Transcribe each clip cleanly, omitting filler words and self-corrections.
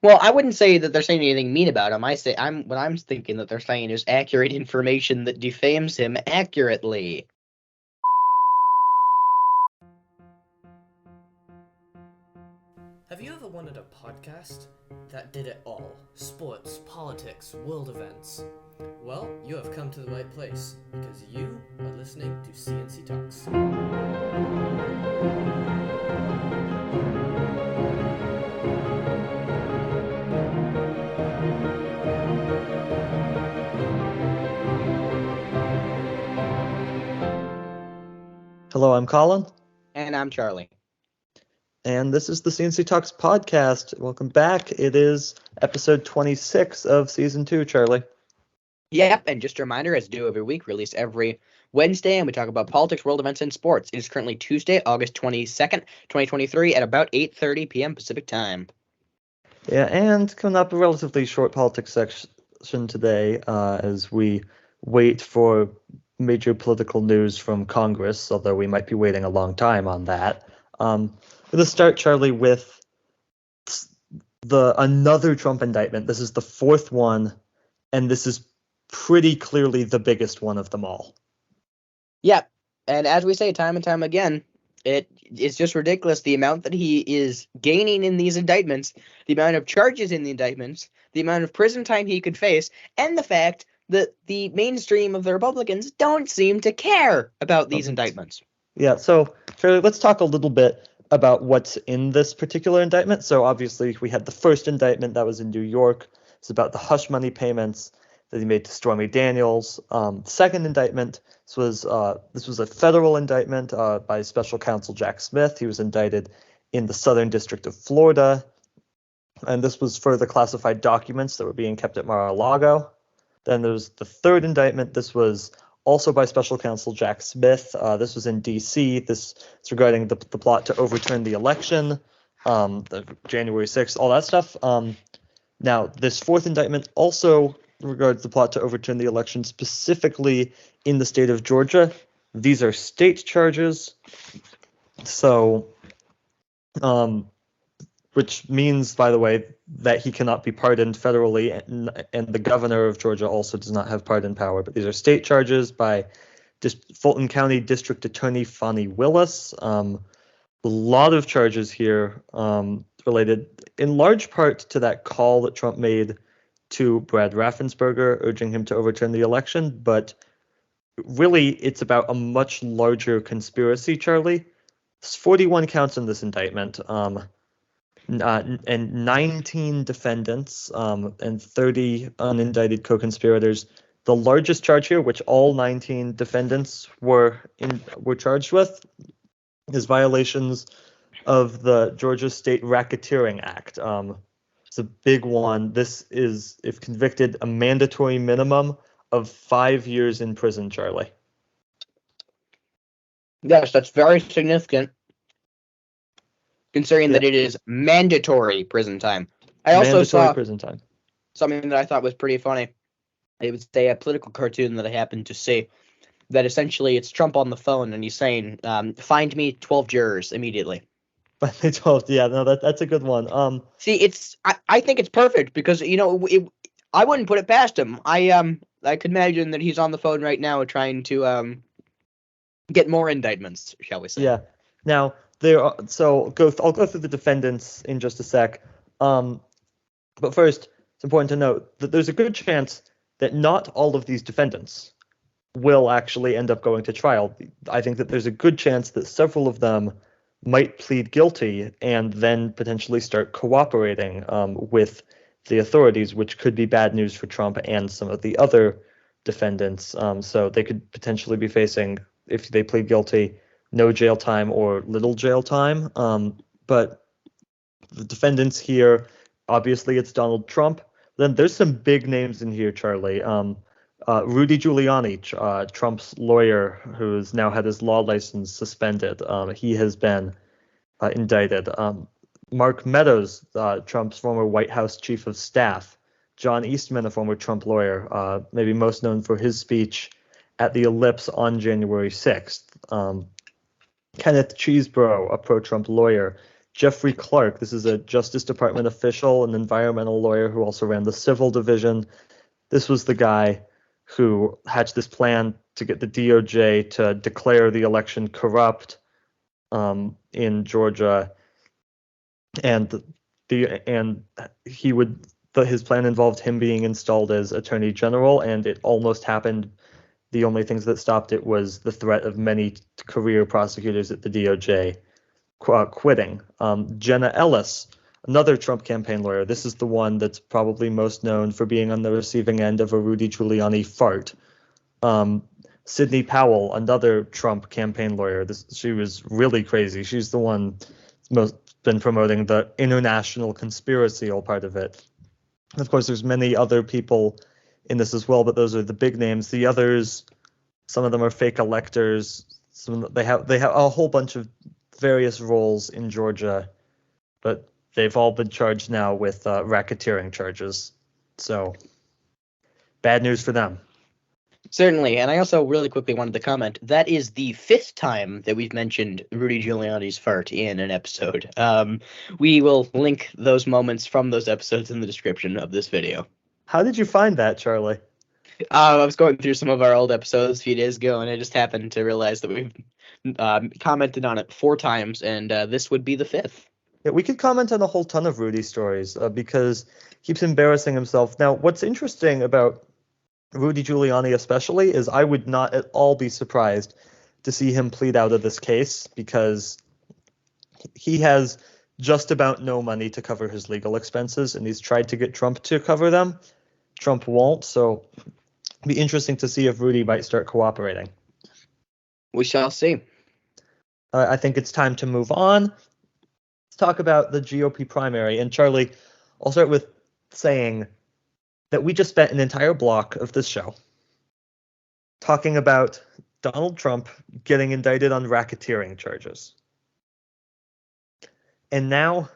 Well, I wouldn't say that they're saying anything mean about him. What I'm thinking that they're saying is accurate information that defames him accurately. Have you ever wanted a podcast that did it all? Sports, politics, world events. Well, you have come to the right place, because you are listening to C&C Talks. Hello, I'm Colin. And I'm Charlie. And this is the C&C Talks podcast. Welcome back. It is episode 26 of season 2, Charlie. Yep, and just a reminder, as we do every week, release every Wednesday, and we talk about politics, world events, and sports. It is currently Tuesday, August 22nd, 2023, at about 8:30 p.m. Pacific time. Yeah, and coming up a relatively short politics section today as we wait for major political news from Congress, although we might be waiting a long time on that. I'm going to start, Charlie, with another Trump indictment. This is the fourth one, and this is pretty clearly the biggest one of them all. Yeah, and as we say time and time again, it's just ridiculous the amount that he is gaining in these indictments, the amount of charges in the indictments, the amount of prison time he could face, and the fact that the mainstream of the Republicans don't seem to care about these indictments. Yeah, so Charlie, let's talk a little bit about what's in this particular indictment. So obviously we had the first indictment that was in New York. It's about the hush money payments that he made to Stormy Daniels. Second indictment, this was a federal indictment by Special Counsel Jack Smith. He was indicted in the Southern District of Florida, and this was for the classified documents that were being kept at Mar-a-Lago. Then there's the third indictment. This was also by Special Counsel Jack Smith. This was in D.C. This is regarding the plot to overturn the election, the January 6th, all that stuff. Now, this fourth indictment also regards the plot to overturn the election, specifically in the state of Georgia. These are state charges. So, which means, by the way, that he cannot be pardoned federally, and the governor of Georgia also does not have pardon power. But these are state charges by Fulton County District Attorney Fani Willis. A lot of charges here related in large part to that call that Trump made to Brad Raffensperger, urging him to overturn the election. But really, it's about a much larger conspiracy, Charlie. There's 41 counts in this indictment. And 19 defendants and 30 unindicted co-conspirators. The largest charge here, which all 19 defendants were charged with, is violations of the Georgia State Racketeering Act. It's a big one. This is, if convicted, a mandatory minimum of 5 years in prison, Charlie. Yes, that's very significant, considering that it is mandatory prison time. I also saw prison time. Something that I thought was pretty funny. It was a political cartoon that I happened to see, that essentially it's Trump on the phone and he's saying, find me 12 jurors immediately. Find me 12, yeah, no, that's a good one. See, I think it's perfect because, I wouldn't put it past him. I could imagine that he's on the phone right now trying to get more indictments, shall we say. Yeah. Now, I'll go through the defendants in just a sec. But first, it's important to note that there's a good chance that not all of these defendants will actually end up going to trial. I think that there's a good chance that several of them might plead guilty and then potentially start cooperating with the authorities, which could be bad news for Trump and some of the other defendants. So they could potentially be facing, if they plead guilty, no jail time or little jail time. But the defendants here, obviously it's Donald Trump. Then there's some big names in here, Charlie. Rudy Giuliani, Trump's lawyer, who's now had his law license suspended. He has been indicted. Mark Meadows, Trump's former White House chief of staff. John Eastman, a former Trump lawyer, maybe most known for his speech at the Ellipse on January 6th. Kenneth Chesebro, a pro-Trump lawyer. Jeffrey Clark. This is a Justice Department official, an environmental lawyer who also ran the civil division. This was the guy who hatched this plan to get the DOJ to declare the election corrupt in Georgia, and his plan involved him being installed as Attorney General, and it almost happened. The only things that stopped it was the threat of many career prosecutors at the DOJ quitting. Jenna Ellis, another Trump campaign lawyer. This is the one that's probably most known for being on the receiving end of a Rudy Giuliani fart. Sidney Powell, another Trump campaign lawyer. She was really crazy. She's the one most been promoting the international conspiracy part of it. Of course, there's many other people in this as well, but those are the big names. The others, some of them are fake electors. They have a whole bunch of various roles in Georgia, but they've all been charged now with racketeering charges. So bad news for them. Certainly, and I also really quickly wanted to comment, that is the 5th time that we've mentioned Rudy Giuliani's fart in an episode. We will link those moments from those episodes in the description of this video. How did you find that, Charlie? I was going through some of our old episodes a few days ago, and I just happened to realize that we've commented on it 4 times, and this would be the 5th. Yeah, we could comment on a whole ton of Rudy stories because he keeps embarrassing himself. Now, what's interesting about Rudy Giuliani especially is I would not at all be surprised to see him plead out of this case, because he has just about no money to cover his legal expenses, and he's tried to get Trump to cover them. Trump won't, so it'll be interesting to see if Rudy might start cooperating. We shall see. I think it's time to move on. Let's talk about the GOP primary. And Charlie, I'll start with saying that we just spent an entire block of this show talking about Donald Trump getting indicted on racketeering charges. And now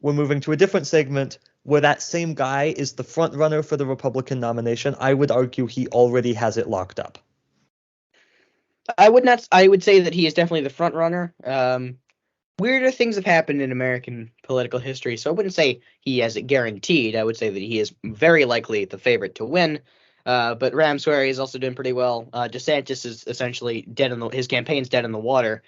we're moving to a different segment where that same guy is the front runner for the Republican nomination. I would argue he already has it locked up. I would say that he is definitely the front runner. Weirder things have happened in American political history, so I wouldn't say he has it guaranteed. I would say that he is very likely the favorite to win. But Ramswary is also doing pretty well. DeSantis is essentially his campaign's dead in the water,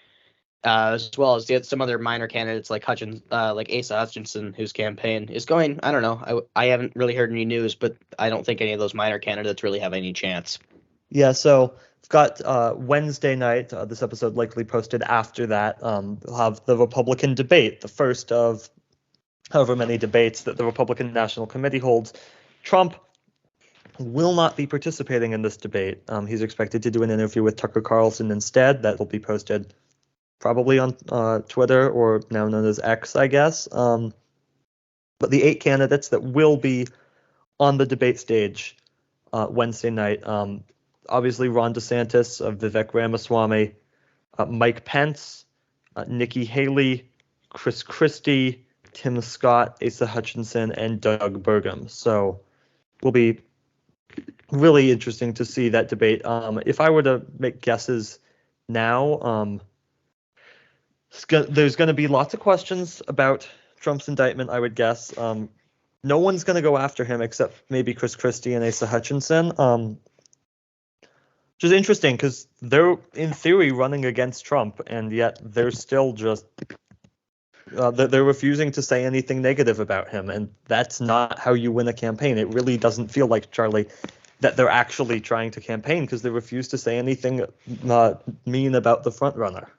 as well as some other minor candidates like Asa Hutchinson, whose campaign is going. I don't know. I haven't really heard any news, but I don't think any of those minor candidates really have any chance. Yeah, so we've got Wednesday night, this episode likely posted after that, we'll have the Republican debate, the first of however many debates that the Republican National Committee holds. Trump will not be participating in this debate. He's expected to do an interview with Tucker Carlson instead. That will be posted probably on Twitter, or now known as X, I guess. But the 8 candidates that will be on the debate stage Wednesday night, obviously Ron DeSantis, Vivek Ramaswamy, Mike Pence, Nikki Haley, Chris Christie, Tim Scott, Asa Hutchinson, and Doug Burgum. So will be really interesting to see that debate. If I were to make guesses now, there's going to be lots of questions about Trump's indictment, I would guess. No one's going to go after him except maybe Chris Christie and Asa Hutchinson. Which is interesting because they're in theory running against Trump, and yet they're still just they're refusing to say anything negative about him, and that's not how you win a campaign. It really doesn't feel like, Charlie, that they're actually trying to campaign, because they refuse to say anything mean about the front runner.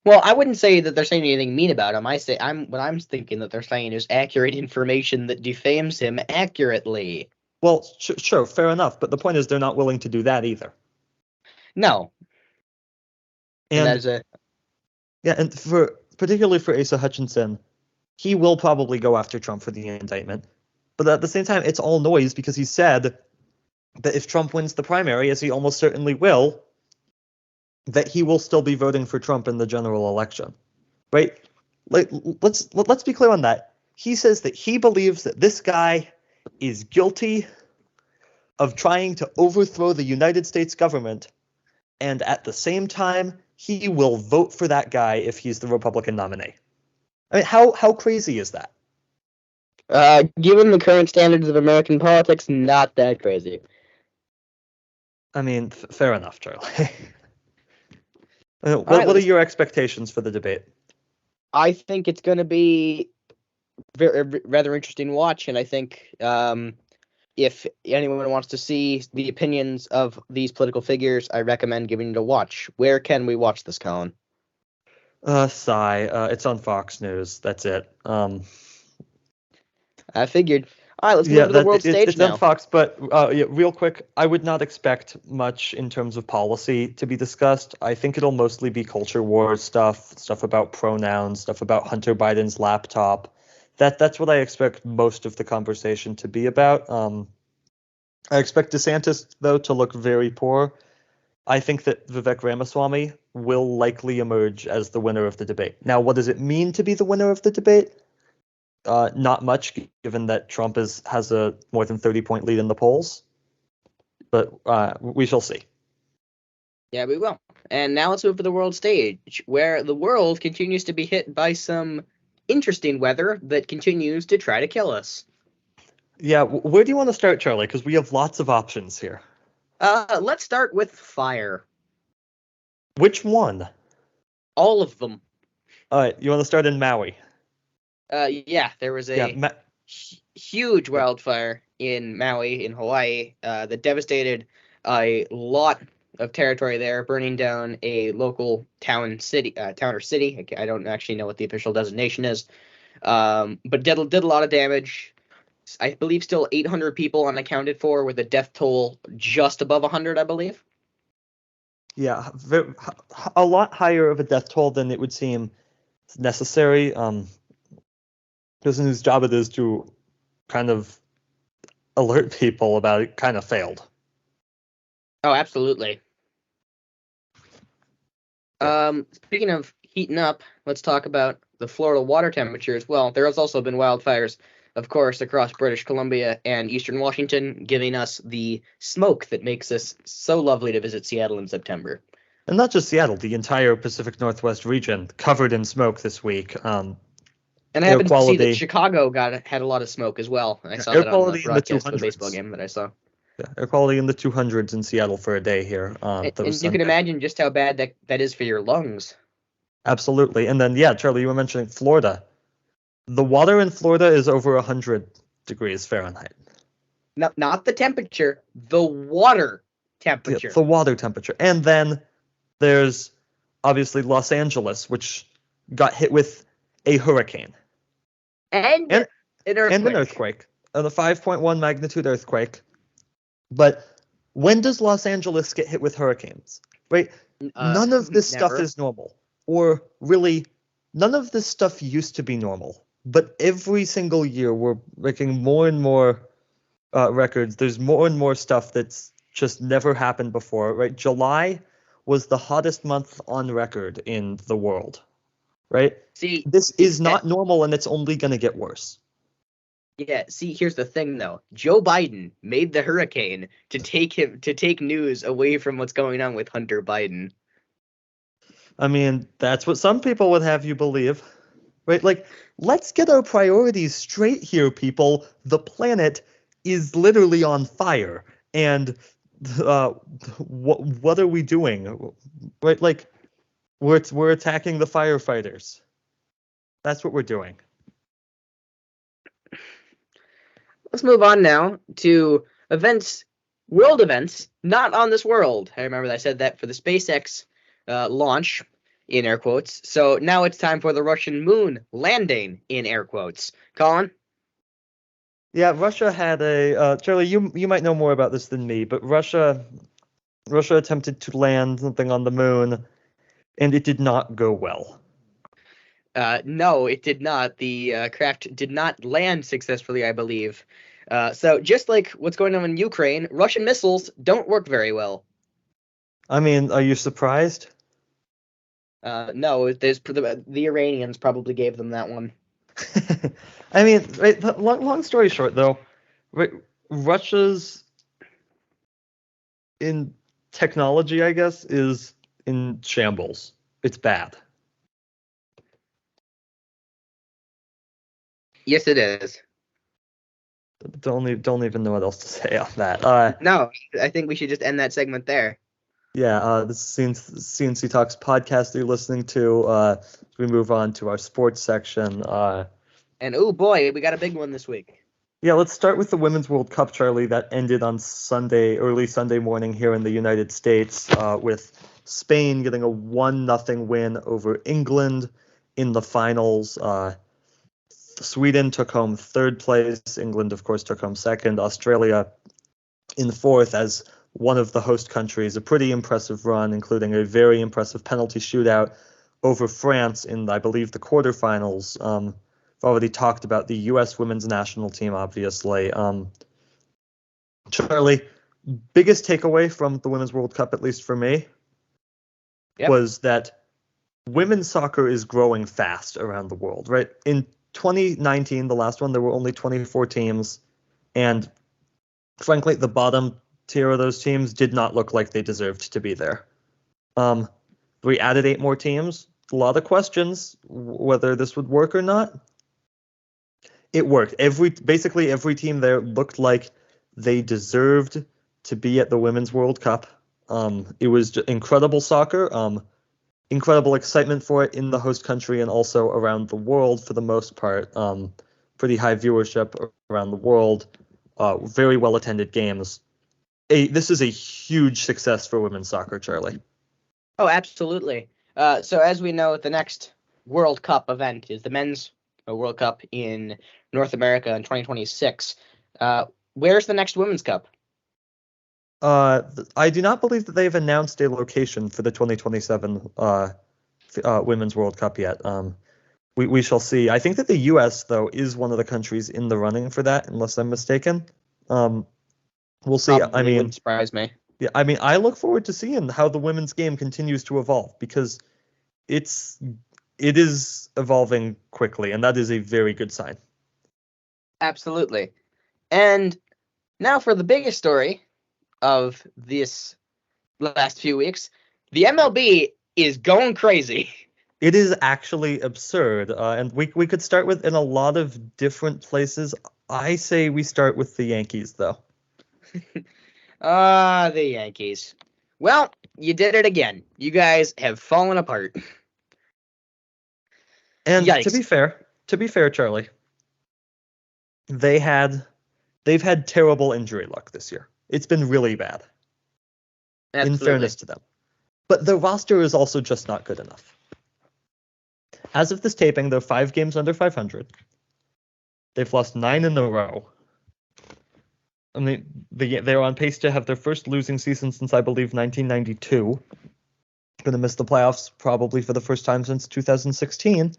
Well, I wouldn't say that they're saying anything mean about him. What I'm thinking that they're saying is accurate information that defames him accurately. Well, sure, fair enough. But the point is they're not willing to do that either. No. And particularly for Asa Hutchinson, he will probably go after Trump for the indictment. But at the same time, it's all noise, because he said that if Trump wins the primary, as he almost certainly will, that he will still be voting for Trump in the general election. Right? Let's be clear on that. He says that he believes that this guy is guilty of trying to overthrow the United States government, and at the same time he will vote for that guy if he's the Republican nominee. I mean, how crazy is that? Given the current standards of American politics, not that crazy. I mean, fair enough, Charlie. right, what are your expectations for the debate? I think it's going to be rather interesting watch, and I think if anyone wants to see the opinions of these political figures, I recommend giving it a watch. Where can we watch this, Colin? It's on Fox News. That's it. I figured. All right, let's move to the world stage it's now. on Fox, but real quick, I would not expect much in terms of policy to be discussed. I think it'll mostly be culture wars stuff about pronouns, stuff about Hunter Biden's laptop. That's what I expect most of the conversation to be about. I expect DeSantis, though, to look very poor. I think that Vivek Ramaswamy will likely emerge as the winner of the debate. Now, what does it mean to be the winner of the debate? Not much, given that Trump has a more than 30-point lead in the polls. But we shall see. Yeah, we will. And now let's move to the world stage, where the world continues to be hit by some interesting weather that continues to try to kill us. Yeah, where do you want to start, Charlie? Because we have lots of options here. Let's start with fire. Which one? All of them. All right, you want to start in Maui? Yeah, there was a huge wildfire in Maui, in Hawaii, that devastated a lot of territory there, burning down a local town or city. I don't actually know what the official designation is, but did a lot of damage. I believe still 800 people unaccounted for, with a death toll just above 100, I believe. Yeah, a lot higher of a death toll than it would seem necessary. Person whose job it is to kind of alert people about it kind of failed. Oh, absolutely. Speaking of heating up, let's talk about the Florida water temperature as well. There has also been wildfires, of course, across British Columbia and eastern Washington, giving us the smoke that makes us so lovely to visit Seattle in September. And not just Seattle, the entire Pacific Northwest region covered in smoke this week. And I happened to see that Chicago had a lot of smoke as well. I saw that on the broadcast of the baseball game that I saw. Yeah, air quality in the 200s in Seattle for a day here. And you can imagine just how bad that is for your lungs. Absolutely. And then, yeah, Charlie, you were mentioning Florida. The water in Florida is over 100 degrees Fahrenheit. No, not the temperature, the water temperature. Yeah, the water temperature. And then there's obviously Los Angeles, which got hit with a hurricane. And an earthquake. And an earthquake. The 5.1 magnitude earthquake. But when does Los Angeles get hit with hurricanes? Right? None of this stuff is normal. Or really, none of this stuff used to be normal. But every single year, we're making more and more records. There's more and more stuff that's just never happened before. Right? July was the hottest month on record in the world. Right? See, this is not normal, and it's only going to get worse. Yeah, see, here's the thing, though. Joe Biden made the hurricane to take news away from what's going on with Hunter Biden. I mean, that's what some people would have you believe. Right? Like, let's get our priorities straight here, people. The planet is literally on fire. And what are we doing? Right? Like, we're attacking the firefighters. That's what we're doing. Let's move on now to world events, not on this world. I remember I said that for the SpaceX launch, in air quotes. So now it's time for the Russian moon landing, in air quotes. Colin? Yeah, Russia had Charlie, you might know more about this than me, but Russia attempted to land something on the moon, and it did not go well. No, it did not. The craft did not land successfully, I believe. So just like what's going on in Ukraine, Russian missiles don't work very well. I mean, are you surprised? No, the Iranians probably gave them that one. I mean, right, long story short, though, right, Russia's in technology, I guess, is in shambles. It's bad. Yes, it is. Don't even know what else to say on that. No, I think we should just end that segment there. Yeah, this is C&C Talks podcast that you're listening to. We move on to our sports section. And oh boy, we got a big one this week. Yeah, let's start with the Women's World Cup, Charlie. That ended on early Sunday morning here in the United States, with Spain getting a 1-0 win over England in the finals. Sweden took home third place. England, of course, took home second. Australia in fourth as one of the host countries. A pretty impressive run, including a very impressive penalty shootout over France in, I believe, the quarterfinals. I've already talked about the U.S. women's national team, obviously. Charlie, biggest takeaway from the Women's World Cup, at least for me, was that women's soccer is growing fast around the world, right? In 2019, the last one, there were only 24 teams, and frankly, the bottom tier of those teams did not look like they deserved to be there. We added 8 more teams. A lot of questions whether this would work or not. It worked. Basically every team there looked like they deserved to be at the Women's World Cup. It was incredible soccer. Incredible excitement for it in the host country and also around the world for the most part. Pretty high viewership around the world. Very well attended games. This is a huge success for women's soccer, Charlie. Oh, absolutely. So as we know, the next World Cup event is the Men's World Cup in North America in 2026. Where's the next Women's Cup? I do not believe that they've announced a location for the 2027 Women's World Cup yet. We shall see. I think that the U.S., though, is one of the countries in the running for that, unless I'm mistaken. We'll see. Probably wouldn't surprise me. Yeah, I mean, I look forward to seeing how the women's game continues to evolve because it is evolving quickly, and that is a very good sign. Absolutely. And now for the biggest story of this last few weeks, the MLB is going crazy. It is actually absurd, and we could start with in a lot of different places. I say we start with the Yankees, though. The Yankees. Well, you did it again. You guys have fallen apart. And Yikes. to be fair, Charlie, they've had terrible injury luck this year. It's been really bad. Absolutely. In fairness to them. But the roster is also just not good enough. As of this taping, they're 5 games under 500. They've lost 9 in a row. I mean, they're on pace to have their first losing season since, I believe, 1992. Going to miss the playoffs probably for the first time since 2016.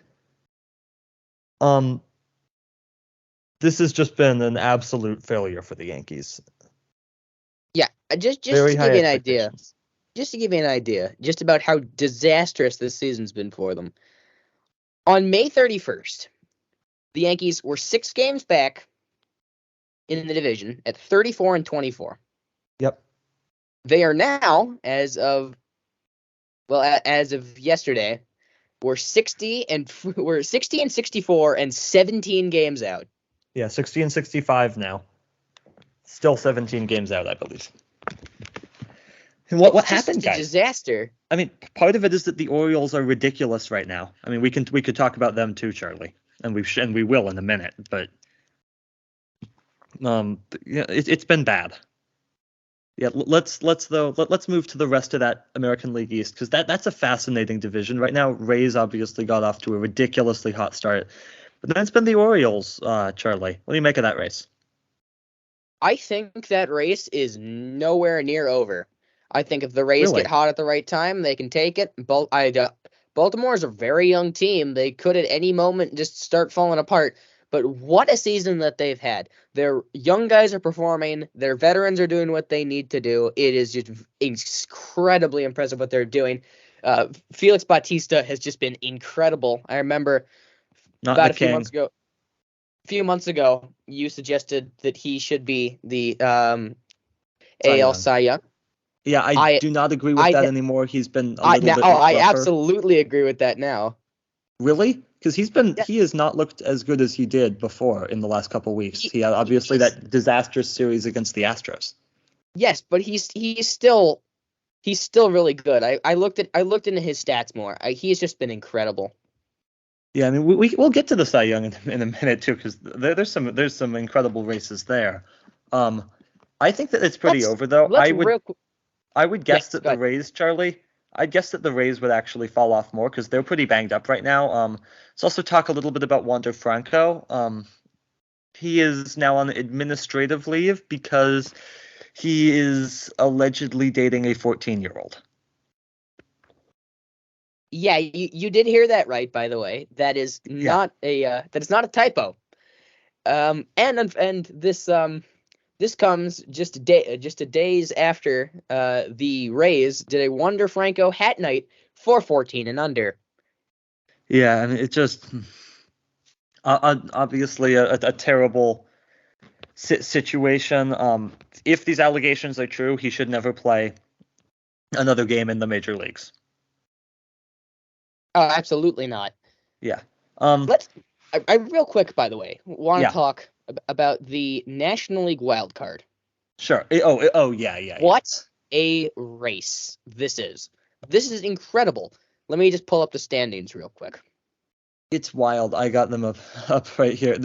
This has just been an absolute failure for the Yankees. Yeah, just to give you an idea. Just to give you an idea, just about how disastrous this season's been for them. On May 31st, the Yankees were 6 games back in the division at 34-24. Yep. They are now, as of yesterday, we're 60-64 and 17 games out. Yeah, 60-65 now. Still 17 games out, I believe. And what happened, guys? Disaster. I mean, part of it is that the Orioles are ridiculous right now. I mean, we could talk about them too, Charlie, and we will in a minute. But yeah, it's been bad. Yeah, let's move to the rest of that American League East because that's a fascinating division right now. Rays obviously got off to a ridiculously hot start, but then it's been the Orioles. Charlie, what do you make of that race? I think that race is nowhere near over. I think if the Rays get hot at the right time, they can take it. Baltimore is a very young team. They could at any moment just start falling apart. But what a season that they've had. Their young guys are performing. Their veterans are doing what they need to do. It is just incredibly impressive what they're doing. Felix Bautista has just been incredible. I remember a few months ago, you suggested that he should be the AL Cy Young. Yeah, I do not agree with I- that anymore. He's been a little bit I rougher. absolutely agree with that now. Really? Because Yeah. he has not looked as good as he did before in the last couple of weeks. He had obviously that disastrous series against the Astros. Yes, but he's still really good. I looked into his stats more. He's just been incredible. Yeah, I mean we'll get to the Cy Young in a minute too, because there's some incredible races there. I think that it's pretty over though. I would guess that the Rays, Charlie. I'd guess that the Rays would actually fall off more because they're pretty banged up right now. Let's also talk a little bit about Wander Franco. He is now on administrative leave because he is allegedly dating a 14-year-old. Yeah, you did hear that right, by the way. That is not a typo. And this comes just a days after the Rays did a Wander Franco hat night for 14 and under. Yeah, I mean it just obviously a terrible situation. If these allegations are true, he should never play another game in the major leagues. Oh, absolutely not. Yeah. I real quick, by the way, want to talk about the National League wild card. Sure. Yeah. What a race this is. This is incredible. Let me just pull up the standings real quick. It's wild. I got them up right here.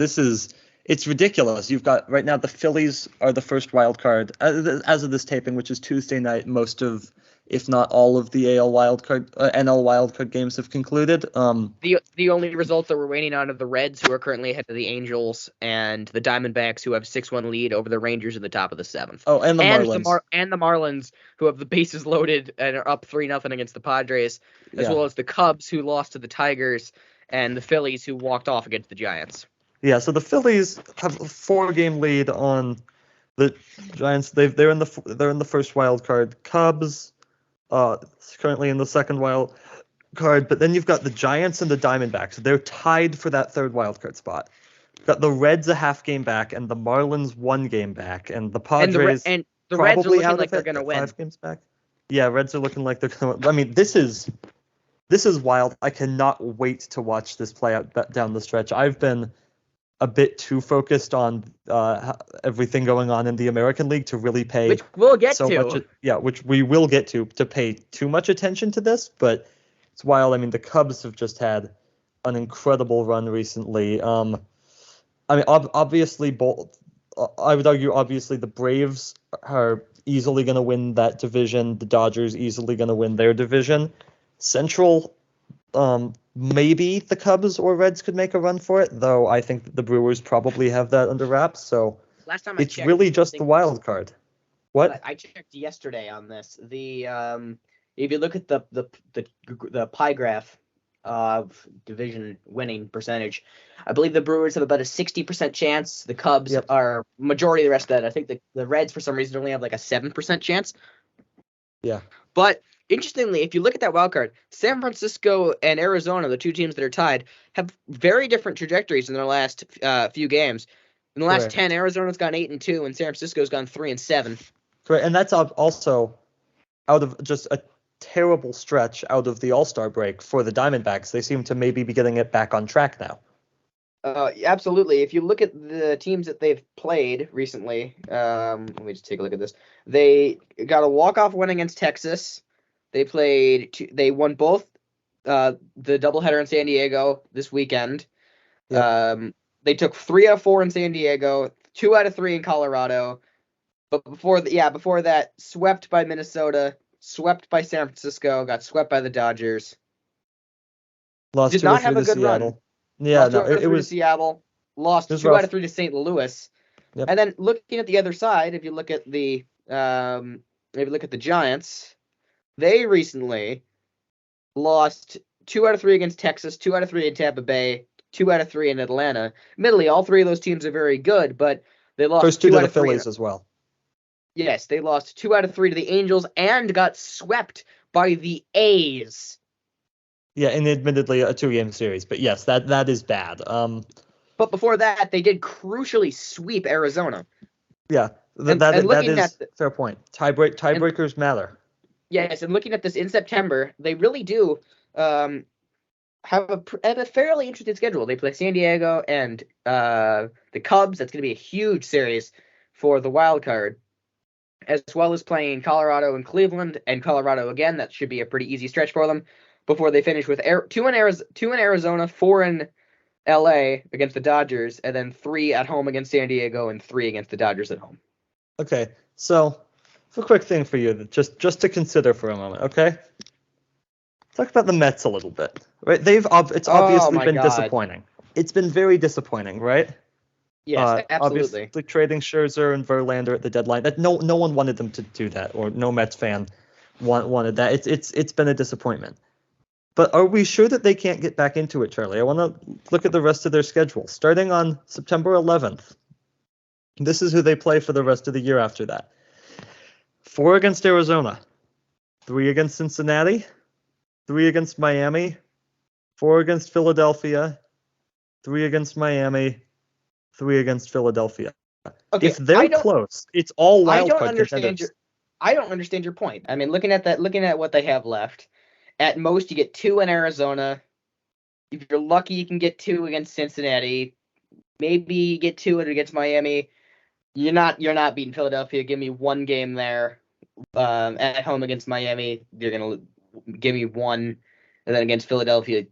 It's ridiculous. You've got right now the Phillies are the first wild card as of this taping, which is Tuesday night. Most of, if not all of the NL wildcard games have concluded. The only results that we're waiting on are the Reds, who are currently ahead of the Angels, and the Diamondbacks, who have 6-1 lead over the Rangers in the top of the 7th. Oh, and the Marlins. And the Marlins, who have the bases loaded and are up 3-0 against the Padres, as well as the Cubs, who lost to the Tigers, and the Phillies, who walked off against the Giants. Yeah, so the Phillies have a 4-game lead on the Giants. They're in the first wild card. Cubs currently in the second wild card, but then you've got the Giants and the Diamondbacks. They're tied for that third wild card spot. You've got the Reds a half game back and the Marlins 1 game back, and the Padres and the Reds are looking like they're going to win. 5 games back. Yeah, Reds are looking like they're going to. I mean, this is wild. I cannot wait to watch this play out down the stretch. I've been a bit too focused on everything going on in the American League to really pay, which we'll get to. Which we will get to pay too much attention to this, but it's wild. I mean, the Cubs have just had an incredible run recently. I mean, obviously, I would argue, obviously, the Braves are easily going to win that division. The Dodgers easily going to win their division. Central, maybe the Cubs or Reds could make a run for it, though I think that the Brewers probably have that under wraps. So last time it's really just the wild card. What? I checked yesterday on this. The if you look at the pie graph of division winning percentage, I believe the Brewers have about a 60% chance. The Cubs are majority of the rest of that. I think the Reds for some reason only have like a 7% chance. Yeah. But interestingly, if you look at that wild card, San Francisco and Arizona, the two teams that are tied, have very different trajectories in their last few games. In the last 10, Arizona's gone 8-2, and San Francisco's gone 3-7. Correct, and that's also out of just a terrible stretch out of the All-Star break for the Diamondbacks. They seem to maybe be getting it back on track now. Absolutely. If you look at the teams that they've played recently, let me just take a look at this. They got a walk-off win against Texas. They won both the doubleheader in San Diego this weekend. Yep. They took 3 out of 4 in San Diego, 2 out of 3 in Colorado. But before that, swept by Minnesota, swept by San Francisco, got swept by the Dodgers. Did not have a good run. Yeah, lost 2 out of 3 to Seattle, lost 2 out of 3 to St. Louis. Yep. And then looking at the other side, if you look at the Giants, they recently lost 2 out of 3 against Texas, 2 out of 3 in Tampa Bay, 2 out of 3 in Atlanta. Admittedly, all 3 of those teams are very good, but they lost first 2 to the Phillies as well. Yes, they lost 2 out of 3 to the Angels and got swept by the A's. Yeah, and admittedly a 2-game series, but yes, that is bad. But before that, they did crucially sweep Arizona. Yeah, And That looking is at fair point. Tiebreakers matter. yes, and looking at this in September, they really do have a fairly interesting schedule. They play San Diego and the Cubs. That's going to be a huge series for the wild card, as well as playing Colorado and Cleveland and Colorado again. That should be a pretty easy stretch for them before they finish with two in Arizona, 4 in LA against the Dodgers, and then 3 at home against San Diego and 3 against the Dodgers at home. Okay, so a quick thing for you, just to consider for a moment. Okay, talk about the Mets a little bit. Right, it's obviously been disappointing. It's been very disappointing, right? Yes, absolutely. Obviously, trading Scherzer and Verlander at the deadline. That no one wanted them to do that, or no Mets fan wanted that. It's been a disappointment. But are we sure that they can't get back into it, Charlie? I want to look at the rest of their schedule. Starting on September 11th, this is who they play for the rest of the year after that. 4 against Arizona, 3 against Cincinnati, 3 against Miami, 4 against Philadelphia, 3 against Miami, 3 against Philadelphia. Okay, if they're close, it's all wildcard contenders. I don't understand your point. I mean, looking at what they have left, at most you get 2 in Arizona. If you're lucky, you can get 2 against Cincinnati. Maybe you get 2 against Miami. You're not beating Philadelphia. Give me 1 game there. At home against Miami, you're gonna give me 1, and then against Philadelphia,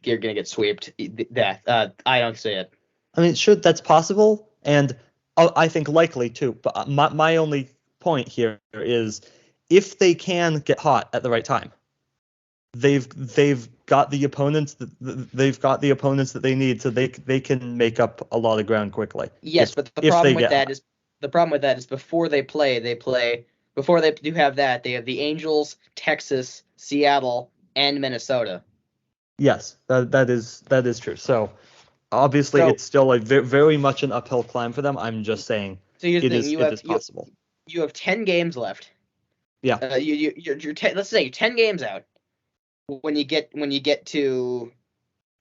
you're gonna get swept. I don't see it. I mean, sure, that's possible, and I think likely too. But my only point here is, if they can get hot at the right time, they've got the opponents that they need, so they can make up a lot of ground quickly. Yes, but the problem with that is before they do have that, they have the Angels, Texas, Seattle, and Minnesota. Yes, that is true. So obviously, it's still a very much an uphill climb for them. I'm just saying it is possible. You have 10 games left. Yeah. Let's say you're 10 games out when you get to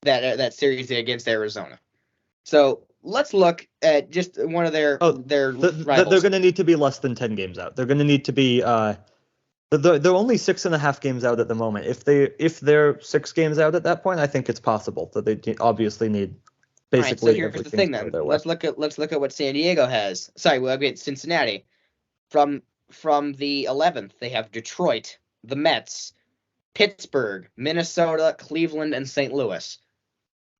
that series against Arizona. So let's look at just one of their rivals. They're going to need to be less than 10 games out. They're going to need to be. They're only 6.5 games out at the moment. If they're 6 games out at that point, I think it's possible that they obviously need basically. All right, so here's the thing then. Let's look at what San Diego has. Sorry, we'll get Cincinnati. From the 11th, they have Detroit, the Mets, Pittsburgh, Minnesota, Cleveland, and St. Louis.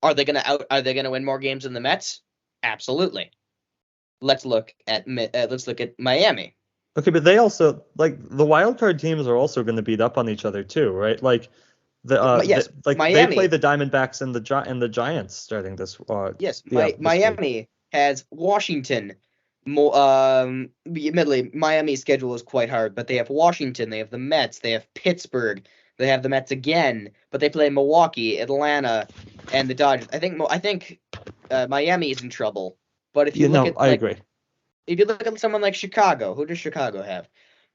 Are they gonna win more games than the Mets? Absolutely. Let's look at Miami. Okay, but they also, like, the wild card teams are also going to beat up on each other too, right? Like Miami, they play the Diamondbacks and the Giants starting this. Miami has Washington. Admittedly, Miami's schedule is quite hard, but they have Washington, they have the Mets, they have Pittsburgh, they have the Mets again, but they play Milwaukee, Atlanta, and the Dodgers. I think Miami is in trouble. But if you I agree. If you look at someone like Chicago, who does Chicago have?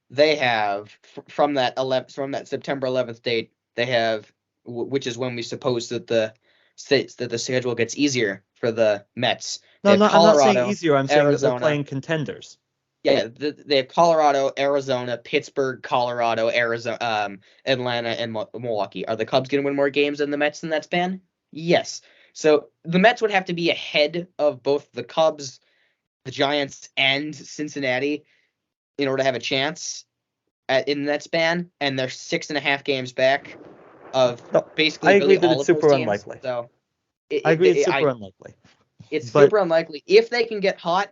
They have from that September 11th date, they have, which is when we suppose that the schedule gets easier for the Mets. No, I'm not saying easier. I'm saying that they're playing contenders. Yeah, they have Colorado, Arizona, Pittsburgh, Colorado, Arizona, Atlanta, and Milwaukee. Are the Cubs going to win more games than the Mets in that span? Yes. So the Mets would have to be ahead of both the Cubs, the Giants, and Cincinnati in order to have a chance in that span, and they're 6.5 games back of basically. I agree really that it's super unlikely. So I agree it's super unlikely. It's super unlikely. If they can get hot,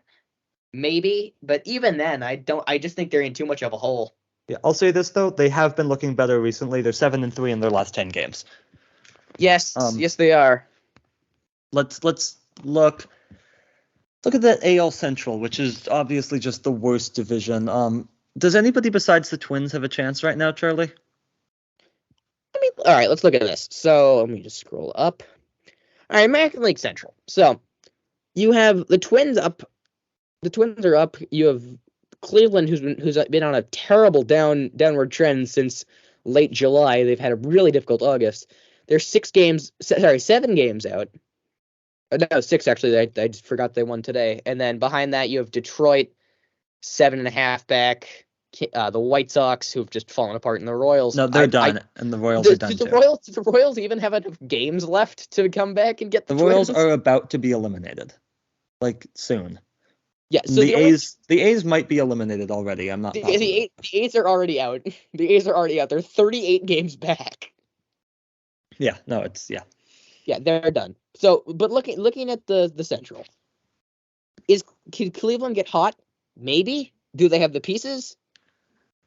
maybe, but even then, I just think they're in too much of a hole. Yeah, I'll say this though, they have been looking better recently. They're 7-3 in their last 10 games. Yes, yes they are. Let's look at that AL Central, which is obviously just the worst division. Does anybody besides the Twins have a chance right now, Charlie? All right, let's look at this. So let me just scroll up. All right, American League Central. So you have the Twins up. The Twins are up. You have Cleveland, who's been on a terrible downward trend since late July. They've had a really difficult August. They're 7 games out. No, 6 actually. I forgot they won today. And then behind that, you have Detroit, 7.5 back. The White Sox, who've just fallen apart in the Royals. No, they're done, and the Royals are done too. The Royals even have enough games left to come back and get the Royals Twins? are about to be eliminated, like soon. Yeah, so the A's might be eliminated already. I'm not positive. The A's are already out. The A's are already out. They're 38 games back. Yeah, no, Yeah, they're done. So, but looking at the Central, can Cleveland get hot? Maybe. Do they have the pieces?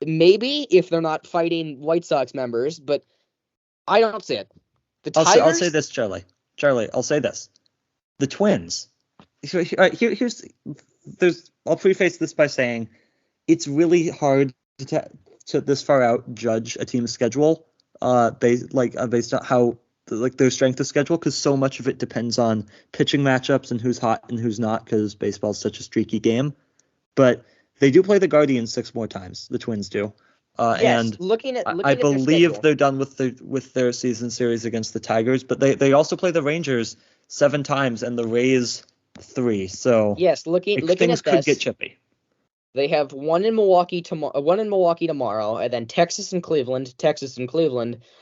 Maybe, if they're not fighting White Sox members, but I don't see it. The Tigers. I'll say this, Charlie. I'll say this. The Twins. I'll preface this by saying it's really hard to this far out judge a team's schedule based on how their strength of schedule, because so much of it depends on pitching matchups and who's hot and who's not, because baseball's such a streaky game. But they do play the Guardians 6 more times. The Twins do. And I believe they're done with their season series against the Tigers, but they also play the Rangers 7 times and the Rays 3. So yes, looking things at this, could get chippy. They have one in Milwaukee tomorrow, and then Texas and Cleveland.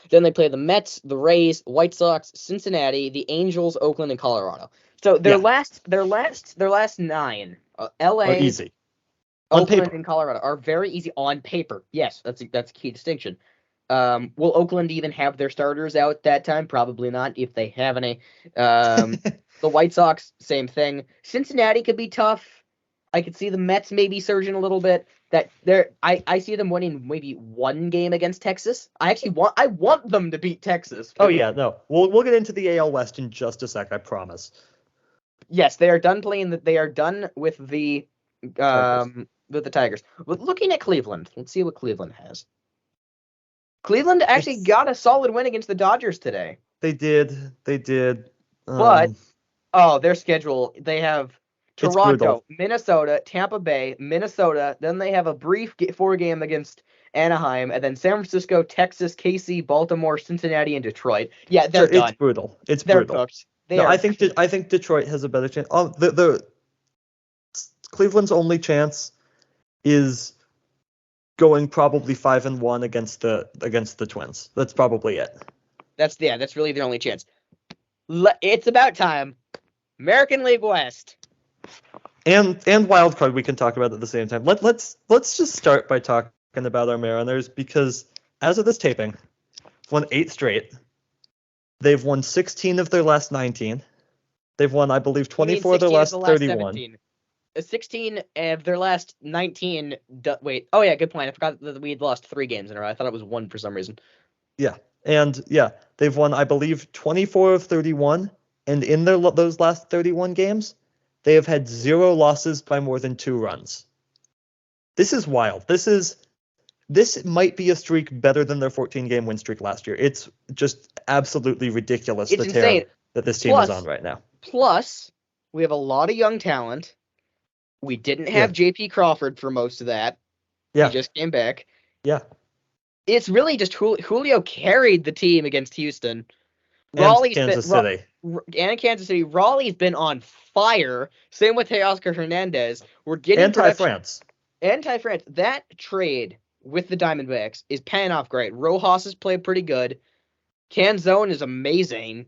Then they play the Mets, the Rays, White Sox, Cincinnati, the Angels, Oakland, and Colorado. So their last 9, LA, are easy. Oakland, and Colorado are very easy on paper. Yes, that's a key distinction. Will Oakland even have their starters out that time? Probably not, if they have any. The White Sox, same thing. Cincinnati could be tough. I could see the Mets maybe surging a little bit. I see them winning maybe 1 game against Texas. I want them to beat Texas. Oh yeah, no. We'll get into the AL West in just a sec, I promise. Yes, they are done they are done with the Tigers. But looking at Cleveland, let's see what Cleveland has. Cleveland actually got a solid win against the Dodgers today. They did. But their schedule, they have Toronto, Minnesota, Tampa Bay, Minnesota. Then they have a brief 4-game against Anaheim, and then San Francisco, Texas, KC, Baltimore, Cincinnati, and Detroit. Yeah, they're done. It's brutal. They're cooked. I think Detroit has a better chance. The Cleveland's only chance is going probably 5-1 against the Twins. That's probably it. That's really their only chance. It's about time. American League West. And wild card we can talk about at the same time. Let's just start by talking about our Mariners, because as of this taping, won 8 straight. They've won 16 of their last 19. They've won, I believe, 24 of their last 31. 16 of their last 19. Wait. Oh yeah, good point. I forgot that we'd lost 3 games in a row. I thought it was 1 for some reason. Yeah, and they've won, I believe, 24 of 31, and in those last 31 games, they have had 0 losses by more than 2 runs. This is wild. This might be a streak better than their 14-game win streak last year. It's just absolutely ridiculous the tear that this team is on right now. Plus, we have a lot of young talent. We didn't have J.P. Crawford for most of that. Yeah. He just came back. Yeah. It's really just Julio carried the team against Houston. And Kansas City. Raleigh's been on fire. Same with Teoscar Hernandez. We're getting anti-France. That trade with the Diamondbacks is paying off great. Rojas has played pretty good. Canzone is amazing.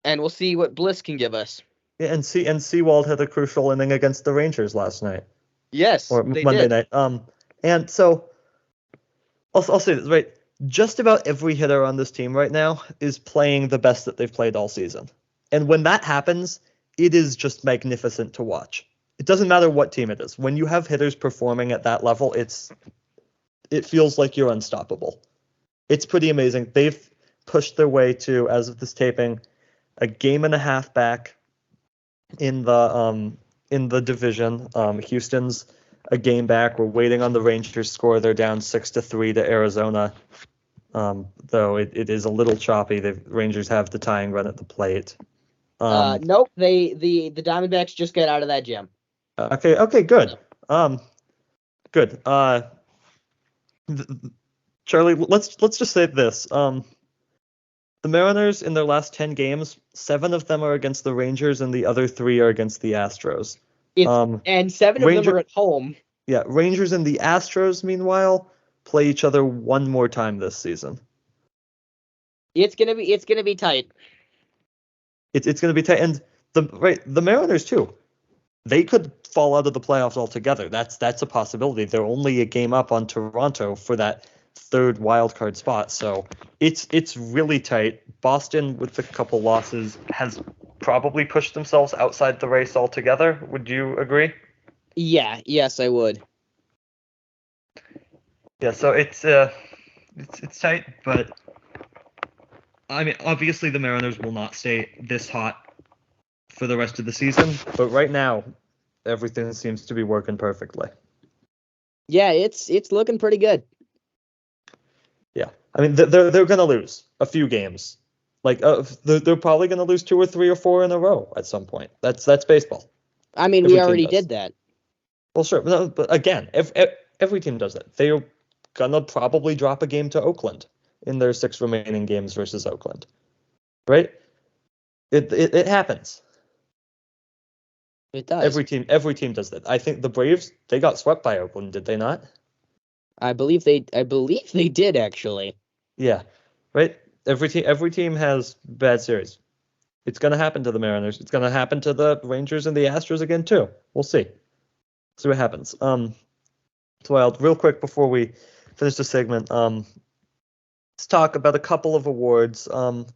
And we'll see what Bliss can give us. Yeah, and Seawald had a crucial inning against the Rangers last night. Yes, or Monday night. And so I'll say this, right? Just about every hitter on this team right now is playing the best that they've played all season. And when that happens, it is just magnificent to watch. It doesn't matter what team it is. When you have hitters performing at that level, it feels like you're unstoppable. It's pretty amazing. They've pushed their way to, as of this taping, a 1.5 games back in the division. Houston's a game back. We're waiting on the Rangers score. They're down 6-3 to Arizona. Though it is a little choppy. The Rangers have the tying run at the plate. Nope. The Diamondbacks just got out of that jam. Okay, good. Good. Charlie, let's just say this. The Mariners, in their last 10 games, 7 of them are against the Rangers, and the other 3 are against the Astros. And 7 of them are at home. Yeah, Rangers and the Astros, meanwhile, play each other one more time this season. It's gonna be tight. It's going to be tight, and the Mariners too. They could fall out of the playoffs altogether. That's a possibility. They're only a game up on Toronto for that third wild card spot, so it's really tight. Boston, with a couple losses, has probably pushed themselves outside the race altogether. Would you agree? Yeah, yes, I would. Yeah, so it's tight, but I mean, obviously the Mariners will not stay this hot for the rest of the season, but right now everything seems to be working perfectly. Yeah, it's looking pretty good. Yeah, I mean they're gonna lose a few games, like they're probably gonna lose 2 or 3 or 4 in a row at some point. That's baseball. I mean, Every we team already does. did that. Well, sure, but again, every team does that. They're gonna probably drop a game to Oakland in their 6 remaining games versus Oakland, right? It happens. It does. Every team does that. I think the Braves, they got swept by Oakland, did they not? I believe they did actually. Yeah, right. Every team has bad series. It's gonna happen to the Mariners. It's gonna happen to the Rangers and the Astros again too. We'll see. See what happens. It's wild. Real quick before we finish the segment, let's talk about a couple of awards. Start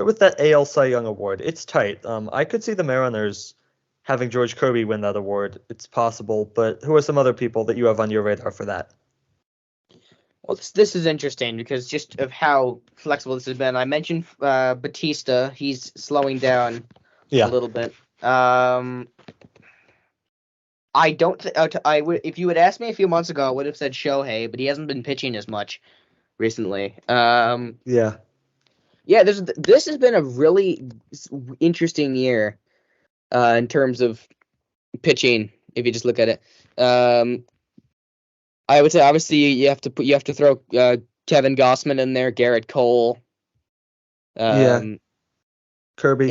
with that AL Cy Young award. It's tight. I could see the Mariners having George Kirby win that award. It's possible, but who are some other people that you have on your radar for that? Well, this is interesting because just of how flexible this has been. I mentioned Batista. He's slowing down a little bit. I don't. I would. If you had asked me a few months ago, I would have said Shohei, but he hasn't been pitching as much recently. Yeah. Yeah. This has been a really interesting year, in terms of pitching. If you just look at it, I would say obviously you have to throw Kevin Gossman in there, Garrett Cole. Kirby,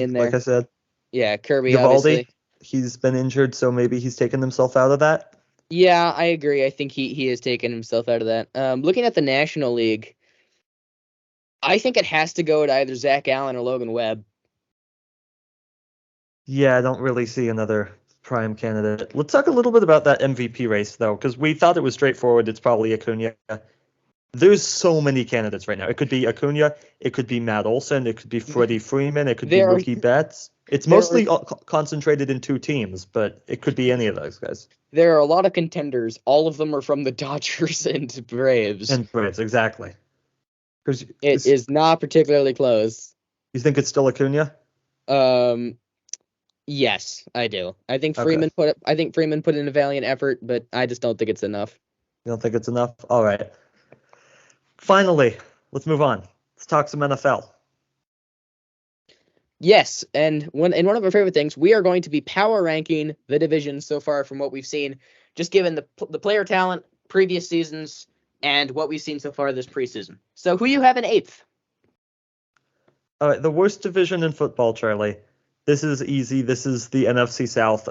in there. like I said. Yeah, Kirby. Eovaldi, Obviously. he's been injured, so maybe he's taken himself out of that. Yeah, I agree. I think he has taken himself out of that. Looking at the National League, I think it has to go to either Zach Allen or Logan Webb. Yeah, I don't really see another prime candidate. Let's talk a little bit about that MVP race, though, because we thought it was straightforward. It's probably Acuna. There's so many candidates right now. It could be Acuna. It could be Matt Olson. It could be Freddie Freeman. It could be Mookie Betts. It's mostly concentrated in 2 teams, but it could be any of those guys. There are a lot of contenders. All of them are from the Dodgers and Braves. And Braves, exactly. It is not particularly close. You think it's still Acuna? Yes, I do. I think Freeman put in a valiant effort, but I just don't think it's enough. You don't think it's enough? All right. Finally, let's move on. Let's talk some NFL. Yes, and one of our favorite things, we are going to be power ranking the division so far from what we've seen, just given the player talent, previous seasons, and what we've seen so far this preseason. So who you have in 8th? All right, the worst division in football, Charlie. This is easy. This is the NFC South.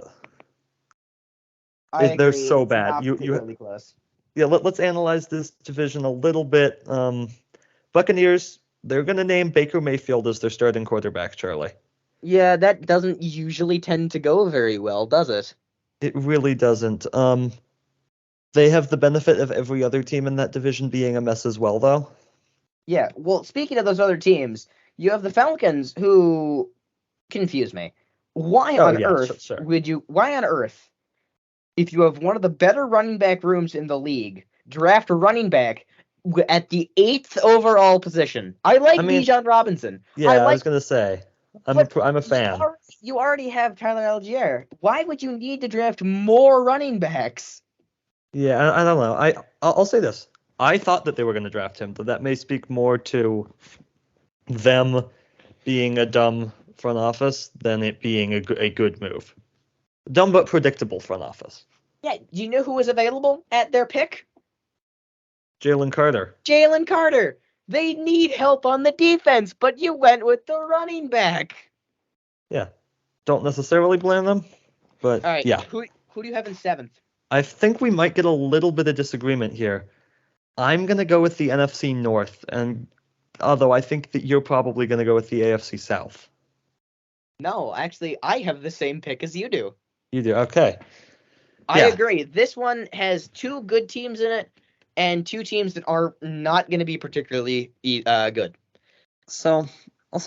They're so bad. Close. Yeah, let's analyze this division a little bit. Buccaneers, they're going to name Baker Mayfield as their starting quarterback, Charlie. Yeah, that doesn't usually tend to go very well, does it? It really doesn't. They have the benefit of every other team in that division being a mess as well, though. Yeah, well, speaking of those other teams, you have the Falcons, who confuse me. Why on earth, if you have one of the better running back rooms in the league, draft a running back at the 8th overall position? I like Bijan Robinson. Yeah, I was going to say. I'm a fan. You already have Tyler Algier. Why would you need to draft more running backs? Yeah, I don't know. I'll say this. I thought that they were going to draft him, but that may speak more to them being a dumb front office than it being a good move. Dumb but predictable front office. Yeah, do you know who was available at their pick? Jalen Carter. They need help on the defense, but you went with the running back. Yeah. Don't necessarily blame them, but all right, yeah. Who do you have in 7th? I think we might get a little bit of disagreement here. I'm going to go with the NFC North, and although I think that you're probably going to go with the AFC South. No, actually, I have the same pick as you do. You do? Okay. I Yeah. agree. This one has two good teams in it and two teams that are not going to be particularly good. So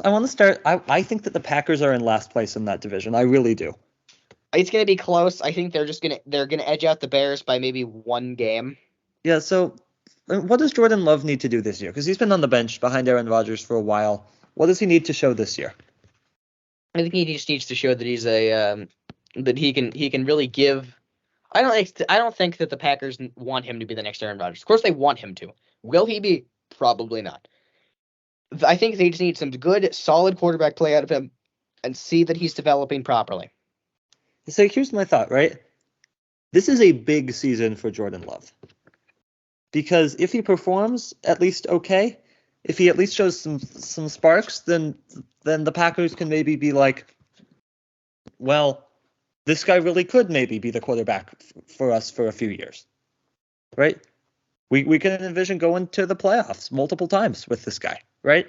I want to start. I think that the Packers are in last place in that division. I really do. It's going to be close. I think they're gonna edge out the Bears by maybe one game. Yeah. So what does Jordan Love need to do this year? Because he's been on the bench behind Aaron Rodgers for a while. What does he need to show this year? I think he just needs to show that he's that he can really give. I don't think that the Packers want him to be the next Aaron Rodgers. Of course, they want him to. Will he be? Probably not. I think they just need some good, solid quarterback play out of him and see that he's developing properly. So here's my thought, right? This is a big season for Jordan Love. Because if he performs at least okay, if he at least shows some sparks, then the Packers can maybe be like, well, this guy really could maybe be the quarterback for us for a few years, right? We can envision going to the playoffs multiple times with this guy, right?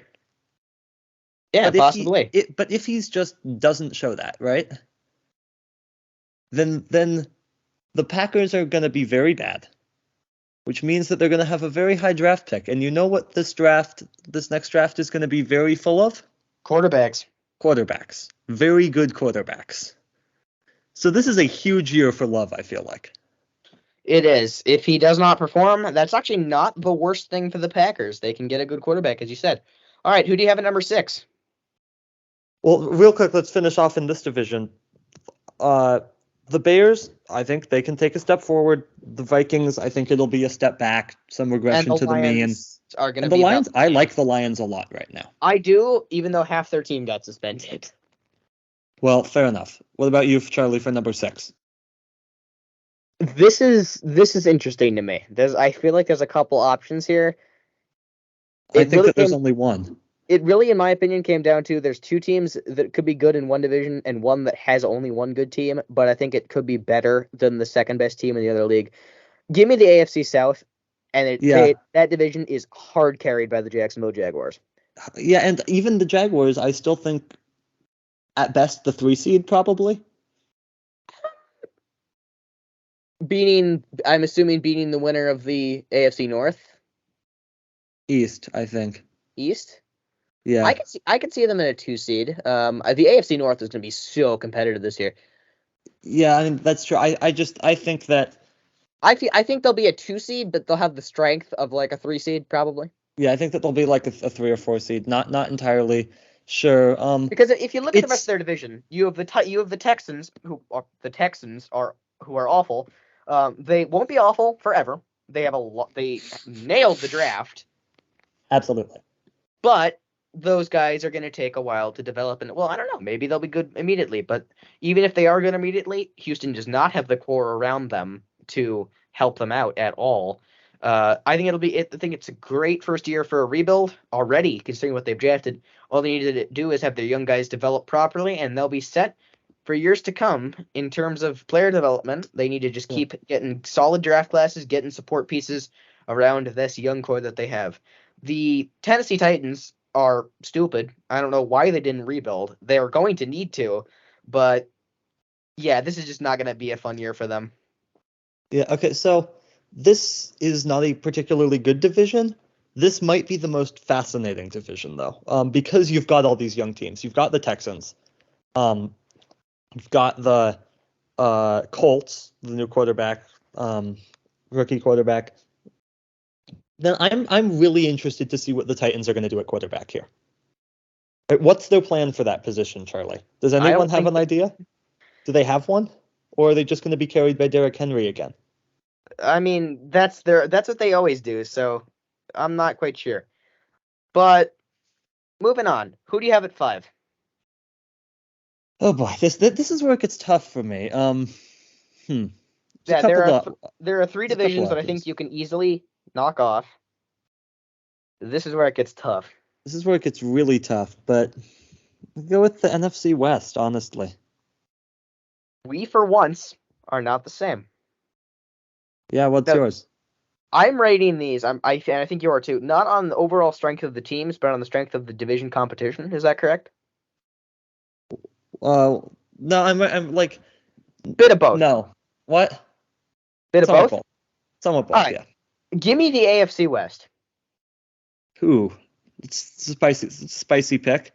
Yeah, possibly. But if he's just doesn't show that, right? Then the Packers are going to be very bad, which means that they're going to have a very high draft pick. And you know what this next draft is going to be very full of? Quarterbacks. Very good quarterbacks. So this is a huge year for Love, I feel like. It is. If he does not perform, that's actually not the worst thing for the Packers. They can get a good quarterback, as you said. All right, who do you have at number 6? Well, real quick, let's finish off in this division. The Bears, I think they can take a step forward. The Vikings, I think it'll be a step back, some regression to the mean. And the Lions, I like the Lions a lot right now. I do, even though half their team got suspended. Well, fair enough. What about you, Charlie, for number 6? This is interesting to me. I feel like there's a couple options here. I think that there's only one. It really, in my opinion, came down to there's two teams that could be good in one division and one that has only one good team, but I think it could be better than the second best team in the other league. Give me the AFC South, and that division is hard carried by the Jacksonville Jaguars. Yeah, and even the Jaguars, I still think at best the 3 seed probably. I'm assuming beating the winner of the AFC North. East, I think. East? Yeah. I could see them in a 2 seed. The AFC North is going to be so competitive this year. Yeah, I mean that's true. I think that I think they'll be a 2 seed, but they'll have the strength of like a 3 seed probably. Yeah, I think that they'll be like a 3 or 4 seed. Not entirely sure. Because if you look at the rest of their division, you have the Texans who are awful. They won't be awful forever. They nailed the draft. Absolutely. But those guys are going to take a while to develop. And, well, I don't know. Maybe they'll be good immediately. But even if they are good immediately, Houston does not have the core around them to help them out at all. I think I think it's a great first year for a rebuild already, considering what they've drafted. All they need to do is have their young guys develop properly, and they'll be set for years to come in terms of player development. They need to just keep getting solid draft classes, getting support pieces around this young core that they have. The Tennessee Titans are stupid. I don't know why they didn't rebuild. They're going to need to, but yeah, this is just not going to be a fun year for them. Yeah, okay, so this is not a particularly good division. This might be the most fascinating division, though, because you've got all these young teams. You've got the Texans. You've got the Colts, the new quarterback, rookie quarterback. Then I'm really interested to see what the Titans are going to do at quarterback here. What's their plan for that position, Charlie? Does anyone have an idea? Do they have one? Or are they just going to be carried by Derrick Henry again? I mean, that's what they always do, so I'm not quite sure. But moving on, who do you have at 5? Oh boy, this is where it gets tough for me. Yeah, there are 3 divisions that I think you can easily knock off. This is where it gets tough. This is where it gets really tough, but I'll go with the NFC West, honestly. We, for once, are not the same. Yeah, what's No. yours? I'm rating these. And I think you are too. Not on the overall strength of the teams, but on the strength of the division competition. Is that correct? No, I'm like Bit of both. no. What? Bit of Some of both. both. Some of All both. right. Yeah. Give me the AFC West. Ooh, it's a spicy pick.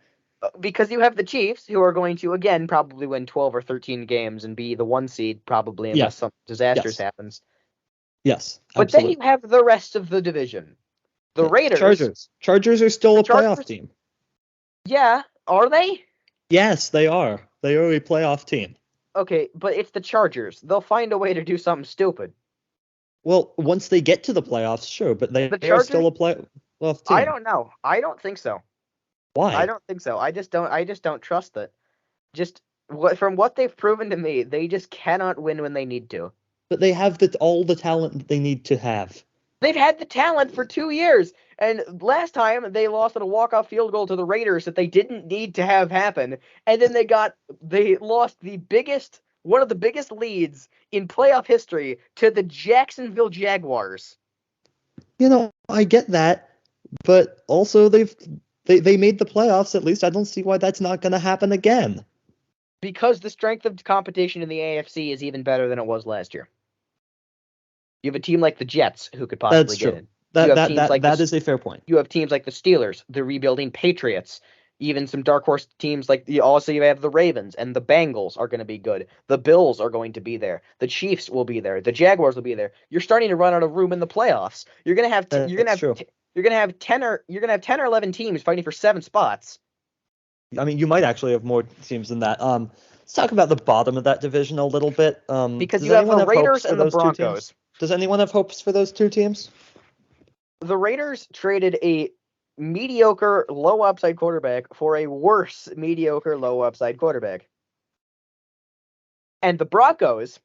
Because you have the Chiefs, who are going to again probably win 12 or 13 games and be the 1 seed probably Yeah. unless some disasters Yes. happens. Yes. But then Absolutely. you have the rest of the division. The Raiders. Chargers. Chargers are still The a playoff Chargers- team. Yeah, are they? Yes, they are. They are a playoff team. Okay, but it's the Chargers. They'll find a way to do something stupid. Well, once they get to the playoffs, sure, but they The are still a Chargers? playoff team. I don't know. I don't think so. Why? I don't think so. I just don't trust it. Just from what they've proven to me, they just cannot win when they need to. But they have all the talent that they need to have. They've had the talent for 2 years, and last time they lost on a walk-off field goal to the Raiders that they didn't need to have happen, and then they lost one of the biggest leads in playoff history to the Jacksonville Jaguars. I get that, but also they made the playoffs. At least I don't see why that's not going to happen again. Because the strength of competition in the AFC is even better than it was last year. You have a team like the Jets who could possibly get in. That is a fair point. You have teams like the Steelers, the rebuilding Patriots, even some dark horse teams like you have the Ravens and the Bengals are going to be good. The Bills are going to be there. The Chiefs will be there. The Jaguars will be there. You're starting to run out of room in the playoffs. You're going to have 10 or 11 teams fighting for 7 spots. I mean, you might actually have more teams than that. Let's talk about the bottom of that division a little bit. Because you have the Raiders and the Broncos. Does anyone have hopes for those two teams? The Raiders traded a mediocre, low upside quarterback for a worse mediocre, low upside quarterback. And the Broncos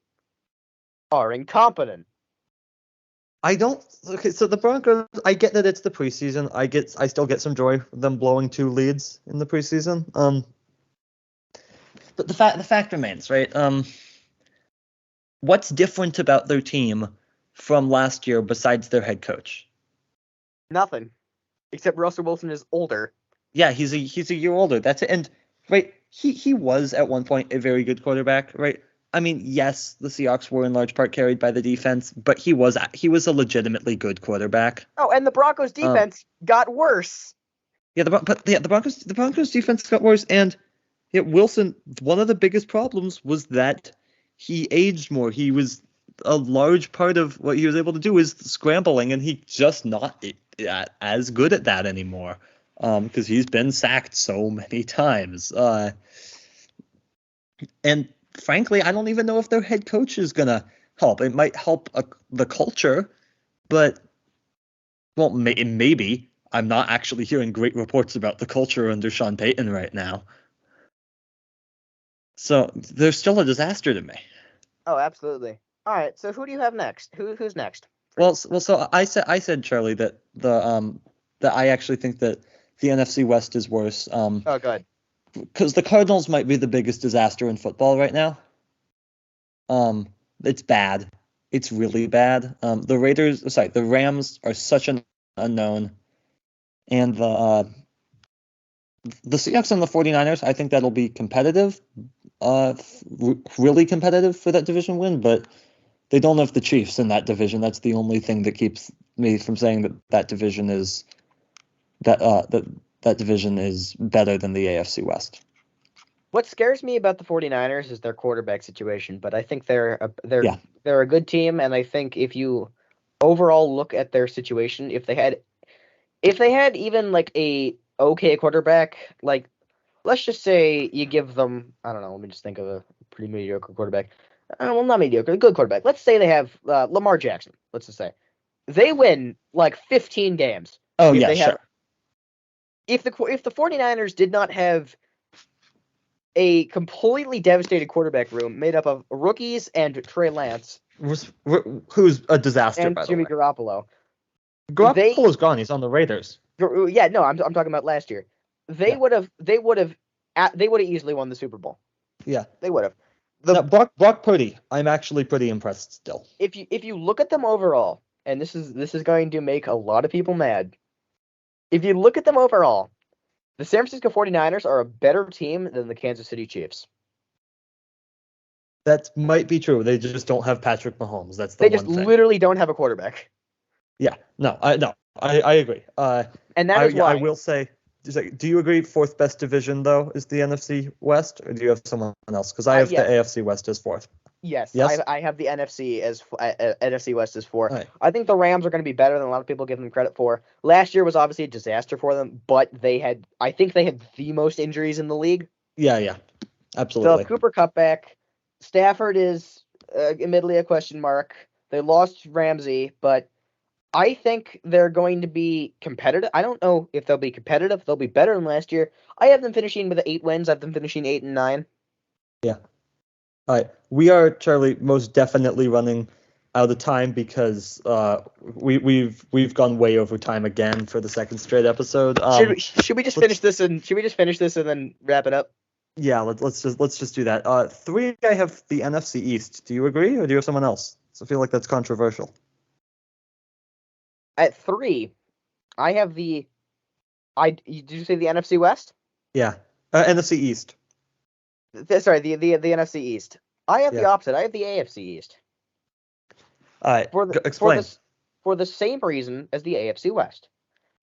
are incompetent. Okay, so the Broncos, I get that it's the preseason. I still get some joy from them blowing 2 leads in the preseason. But the fact remains, right? What's different about their team from last year besides their head coach? Nothing. Except Russell Wilson is older. Yeah, he's a year older. That's it. And right, he was at one point a very good quarterback, right? I mean, yes, the Seahawks were in large part carried by the defense, but he was a legitimately good quarterback. Oh, and the Broncos defense got worse. Yeah, the Broncos defense got worse, and Wilson. One of the biggest problems was that he aged more. He was a large part of what he was able to do is scrambling, and he's just not as good at that anymore because he's been sacked so many times. And frankly, I don't even know if their head coach is going to help. It might help the culture, but, well, maybe. I'm not actually hearing great reports about the culture under Sean Payton right now. So they're still a disaster to me. Oh, absolutely. All right, so who do you have next? Who's next? Well, so I said Charlie that that I actually think that the NFC West is worse. Oh, good. Because the Cardinals might be the biggest disaster in football right now. It's bad. It's really bad. The Rams are such an unknown, and the Seahawks and the 49ers, I think that'll be competitive, really competitive for that division win, but they don't have the Chiefs in that division. That's the only thing that keeps me from saying that division is that division is better than the AFC West. What scares me about the 49ers is their quarterback situation, but I think they're a good team, and I think if you overall look at their situation, if they had even like a okay quarterback, like let's just say you give them, I don't know, let me just think of a pretty mediocre quarterback. Well, not mediocre, a good quarterback. Let's say they have Lamar Jackson. Let's just say they win like 15 games. Oh yeah, sure. If the 49ers did not have a completely devastated quarterback room made up of rookies and Trey Lance, who's a disaster, and by the Jimmy way. Garoppolo. Garoppolo's gone. He's on the Raiders. Yeah, no, I'm talking about last year. They would have easily won the Super Bowl. Yeah, they would have. Now, Brock Purdy, I'm actually pretty impressed still. If you look at them overall, and this is going to make a lot of people mad. If you look at them overall, the San Francisco 49ers are a better team than the Kansas City Chiefs. That might be true. They just don't have Patrick Mahomes. That's the They one just thing. literally don't have a quarterback. Yeah, I agree. And that is why I will say, do you agree fourth best division though is the NFC West, or do you have someone else? Because I have yes. the AFC West as fourth. Yes? Yes? I have the NFC as NFC West as 4. Right. I think the Rams are going to be better than a lot of people give them credit for. Last year was obviously a disaster for them, but I think they had the most injuries in the league. Yeah, absolutely. So Cooper Kupp back. Stafford is admittedly a question mark. They lost Ramsey, but I think they're going to be competitive. I don't know if they'll be competitive. They'll be better than last year. I have them finishing with 8 wins. I have them finishing 8 and 9. Yeah. All right. We are, Charlie, most definitely running out of time because we've gone way over time again for the second straight episode. Should we just finish this and then wrap it up? Yeah, let's just do that. 3, I have the NFC East. Do you agree, or do you have someone else? So I feel like that's controversial. At 3, I have the. Did you say the NFC West? Yeah, NFC East. Sorry, the NFC East. I have the Yeah. opposite. I have the AFC East. All right, explain. For the same reason as the AFC West.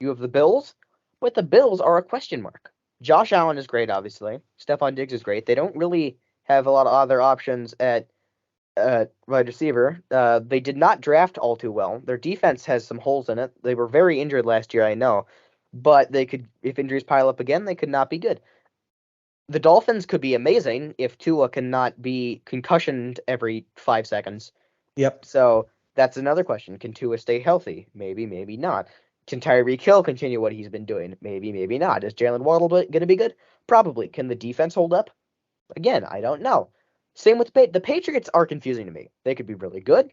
You have the Bills, but the Bills are a question mark. Josh Allen is great, obviously. Stephon Diggs is great. They don't really have a lot of other options at wide receiver. They did not draft all too well. Their defense has some holes in it. They were very injured last year, I know. But they could, if injuries pile up again, they could not be good. The Dolphins could be amazing if Tua cannot be concussioned every 5 seconds. Yep. So that's another question. Can Tua stay healthy? Maybe, maybe not. Can Tyreek Hill continue what he's been doing? Maybe, maybe not. Is Jalen Waddle going to be good? Probably. Can the defense hold up? Again, I don't know. Same with the Patriots are confusing to me. They could be really good.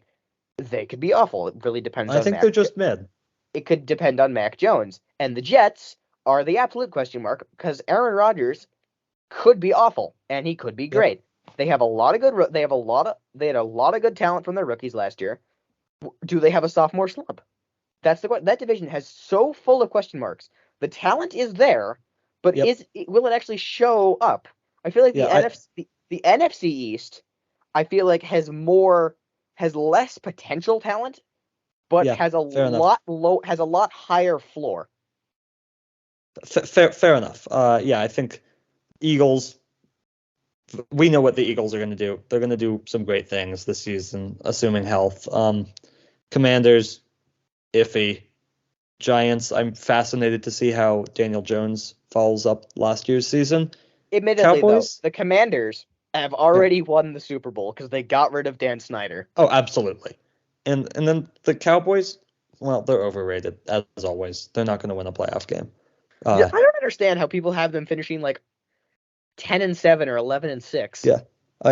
They could be awful. It really depends on I think they're just mid. It could depend on Mac Jones. And the Jets are the absolute question mark because Aaron Rodgers could be awful and he could be great. Yep. They have a lot of good. They had a lot of good talent from their rookies last year. Do they have a sophomore slump? That division has so full of question marks. The talent is there, but will it actually show up? I feel like the NFC East, I feel like has less potential talent, but has a lot higher floor. Fair enough. I think Eagles. We know what the Eagles are going to do. They're going to do some great things this season, assuming health. Commanders, iffy. Giants, I'm fascinated to see how Daniel Jones follows up last year's season. Admittedly, Cowboys, though, the Commanders have already won the Super Bowl because they got rid of Dan Snyder. Oh, absolutely. And then the Cowboys, well, they're overrated, as always. They're not going to win a playoff game. I don't understand how people have them finishing like 10-7 or 11-6. Yeah.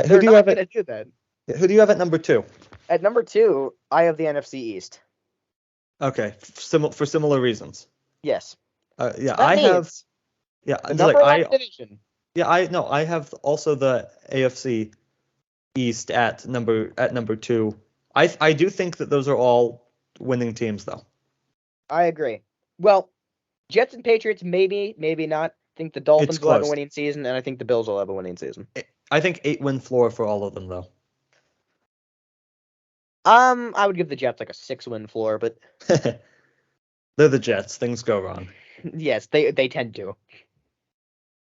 Who do you have going to do that? Who do you have at number 2? At number 2, I have the NFC East. Okay, for similar reasons. Yes. I have. Yeah, number one division. Yeah, I have also the AFC East at number 2. I do think that those are all winning teams, though. I agree. Well, Jets and Patriots, maybe not. I think the Dolphins will have a winning season, and I think the Bills will have a winning season. I think 8-win floor for all of them, though. I would give the Jets like a 6-win floor, but they're the Jets. Things go wrong. Yes, they tend to. All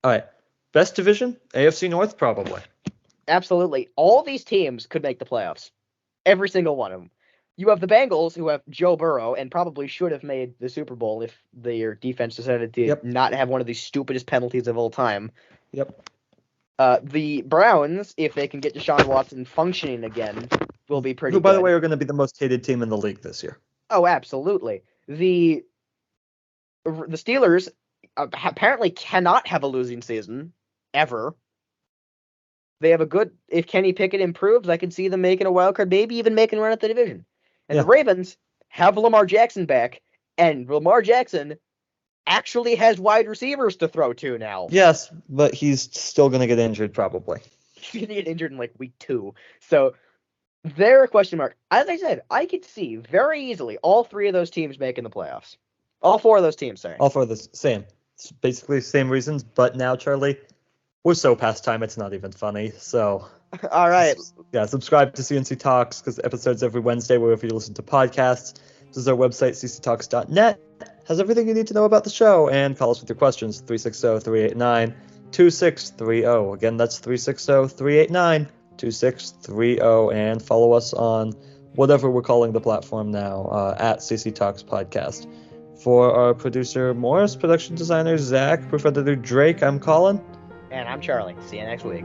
right. Best division? AFC North, probably. Absolutely. All these teams could make the playoffs. Every single one of them. You have the Bengals, who have Joe Burrow, and probably should have made the Super Bowl if their defense decided to not have one of the stupidest penalties of all time. Yep. The Browns, if they can get Deshaun Watson functioning again, will be pretty good. Who, by the way, are going to be the most hated team in the league this year. Oh, absolutely. The Steelers apparently cannot have a losing season, ever. They have if Kenny Pickett improves, I can see them making a wild card, maybe even making a run at the division. And the Ravens have Lamar Jackson back, and Lamar Jackson actually has wide receivers to throw to now. Yes, but he's still going to get injured, probably. He's gonna get injured in like week 2. So they're a question mark. As I said, I could see very easily all 3 of those teams making the playoffs. All 4 of those teams, sorry. All for the same. It's basically the same reasons, but now, Charlie, we're so past time it's not even funny. So All right. yeah, subscribe to C&C Talks because episodes every Wednesday wherever you listen to podcasts. This is our website, cctalks.net. Has everything you need to know about the show, and call us with your questions, 360-389-2630. Again, that's 360-389-2630, and follow us on whatever we're calling the platform now, at CC Talks Podcast. For our producer Morris, production designer Zach, proof editor Drake, I'm Colin. And I'm Charlie. See you next week.